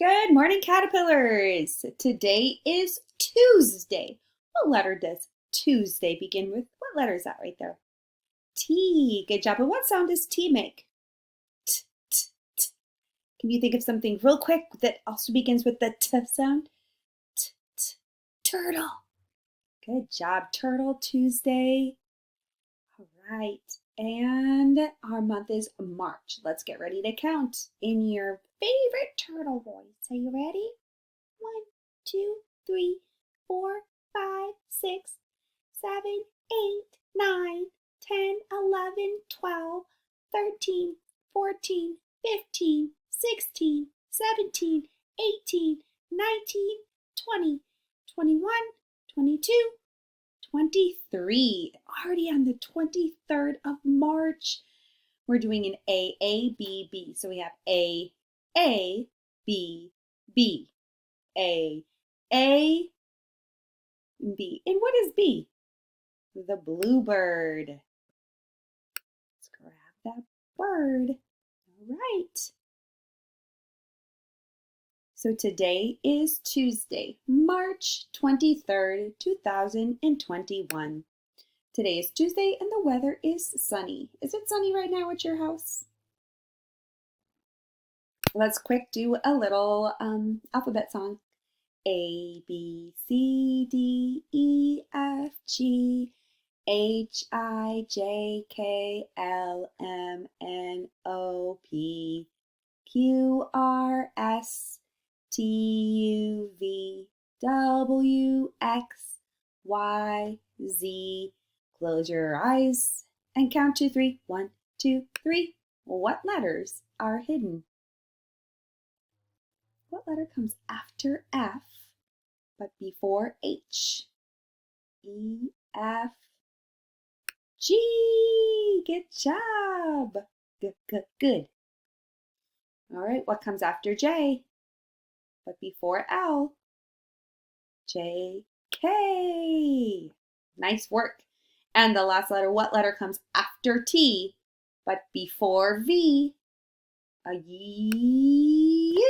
Good morning, caterpillars. Today is Tuesday. What letter does Tuesday begin with? What letter is that right there? T. Good job. And what sound does T make? T, t, t. Can you think of something real quick that also begins with the T sound? T, t. Turtle. Good job, Turtle. Tuesday. All right. And our month is March. Let's get ready to count in your favorite turtle voice. Are you ready? 1, 2, 3, 4, 5, 6, 7, 8, 9, 10, 11, 12, 13, 14, 15, 16, 17, 18, 19, 20, 21, 22, 23. Already on the 23rd of March. We're doing an A, B, B. So we have A, B, B. A, B. And what is B? The bluebird. Let's grab that bird. All right. So today is Tuesday, March 23rd, 2021. Today is Tuesday and the weather is sunny. Is it sunny right now at your house? Let's quick do a little alphabet song. A, B, C, D, E, F, G, H, I, J, K, L, M, N, O, P, Q, R, S, T, U, V, W, X, Y, Z. Close your eyes and count to 3. 1, 2, 3. What letters are hidden? What letter comes after F but before H? E, F, G. Good job. Good, good, good. All right, what comes after J but before L? J, K. Nice work. And the last letter, what letter comes after T but before V? A U.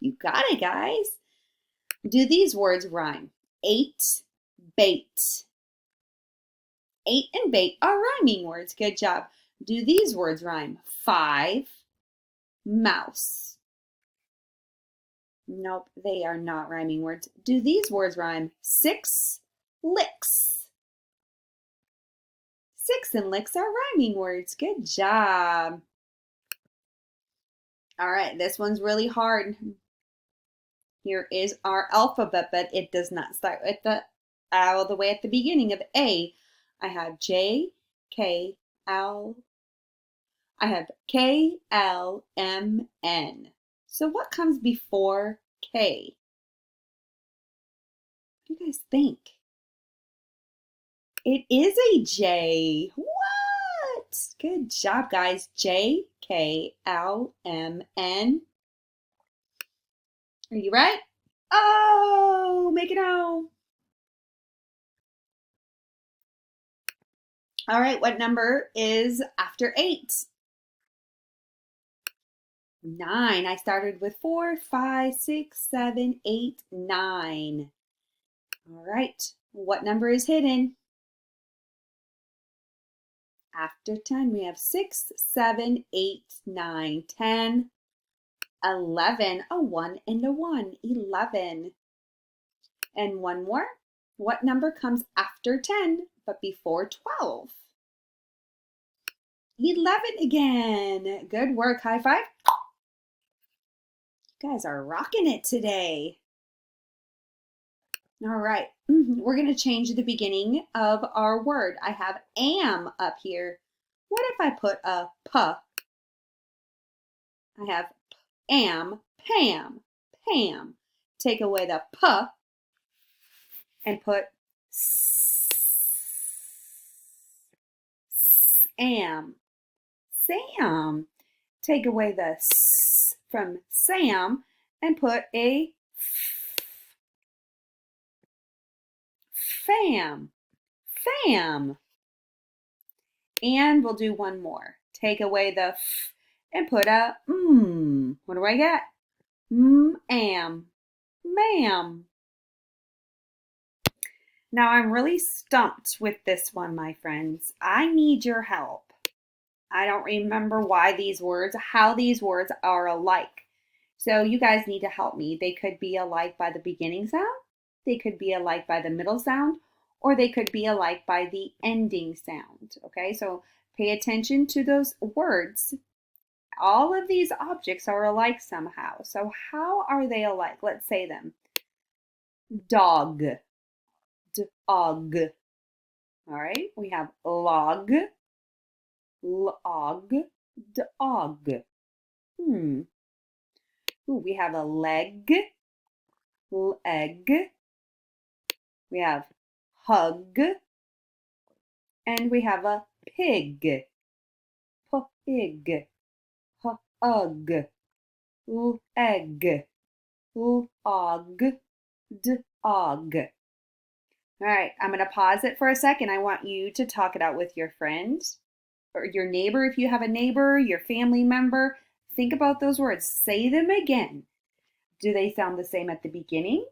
You got it, guys. Do these words rhyme? 8, bait. 8 and bait are rhyming words. Good job. Do these words rhyme? 5, mouse. Nope, they are not rhyming words. Do these words rhyme? 6, licks. 6 and licks are rhyming words. Good job. All right, this one's really hard. Here is our alphabet, but it does not start at the all the way at the beginning of A. I have J, K, L. I have K, L, M, N. So what comes before K? What do you guys think? It is a J. What? Good job, guys. J, K, L, M, N. Are you right? Oh, make it O. All right, what number is after 8? 9. I started with 4, 5, 6, 7, 8, 9. All right, what number is hidden? After 10, we have 6, 7, 8, 9, 10, 11. A 1 and a 1. 11. And one more. What number comes after 10 but before 12? 11 again. Good work. High five. You guys are rocking it today. All right. We're going to change the beginning of our word. I have am up here. What if I put a p? I have am, Pam, Pam. Take away the p and put am, Sam. Take away the s from Sam and put a fam, fam. And we'll do one more. Take away the f and put a What do I get? am, ma'am. Now I'm really stumped with this one, my friends. I need your help. I don't remember how these words are alike. So you guys need to help me. They could be alike by the beginning sound, they could be alike by the middle sound, or they could be alike by the ending sound. Okay, so pay attention to those words. All of these objects are alike somehow. So how are they alike? Let's say them. Dog, dog. All right, we have log, log, dog. Ooh, we have a leg, leg. We have hug, and we have a pig, pig, hug, egg, log, dog. All right, I'm going to pause it for a second. I want you to talk it out with your friend or your neighbor if you have a neighbor, your family member. Think about those words. Say them again. Do they sound the same at the beginning,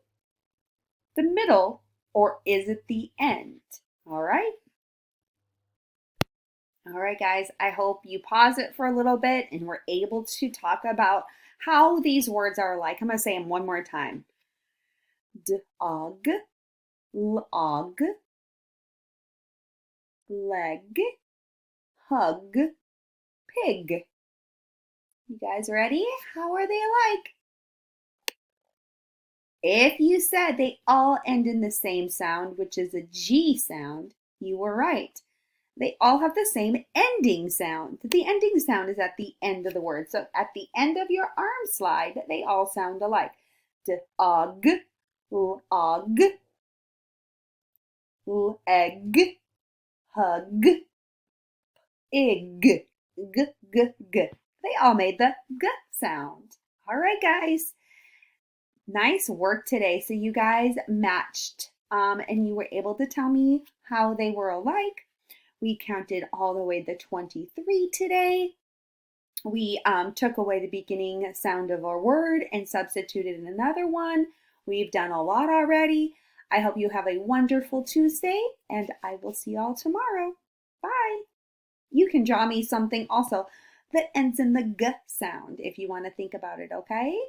the middle, or is it the end? All right. All right, guys, I hope you pause it for a little bit and we're able to talk about how these words are alike. I'm going to say them one more time. Dog, log, leg, hug, pig. You guys ready? How are they alike? If you said they all end in the same sound, which is a G sound, you were right. They all have the same ending sound. The ending sound is at the end of the word. So at the end of your arm slide, they all sound alike. Dog, log, leg, hug, ig, g, g, g. They all made the g sound. All right, guys. Nice work today. So you guys matched and you were able to tell me how they were alike. We counted all the way to 23 today. We took away the beginning sound of a word and substituted another one. We've done a lot already. I hope you have a wonderful Tuesday, and I will see you all tomorrow. Bye. You can draw me something also that ends in the G sound if you want to think about it, okay?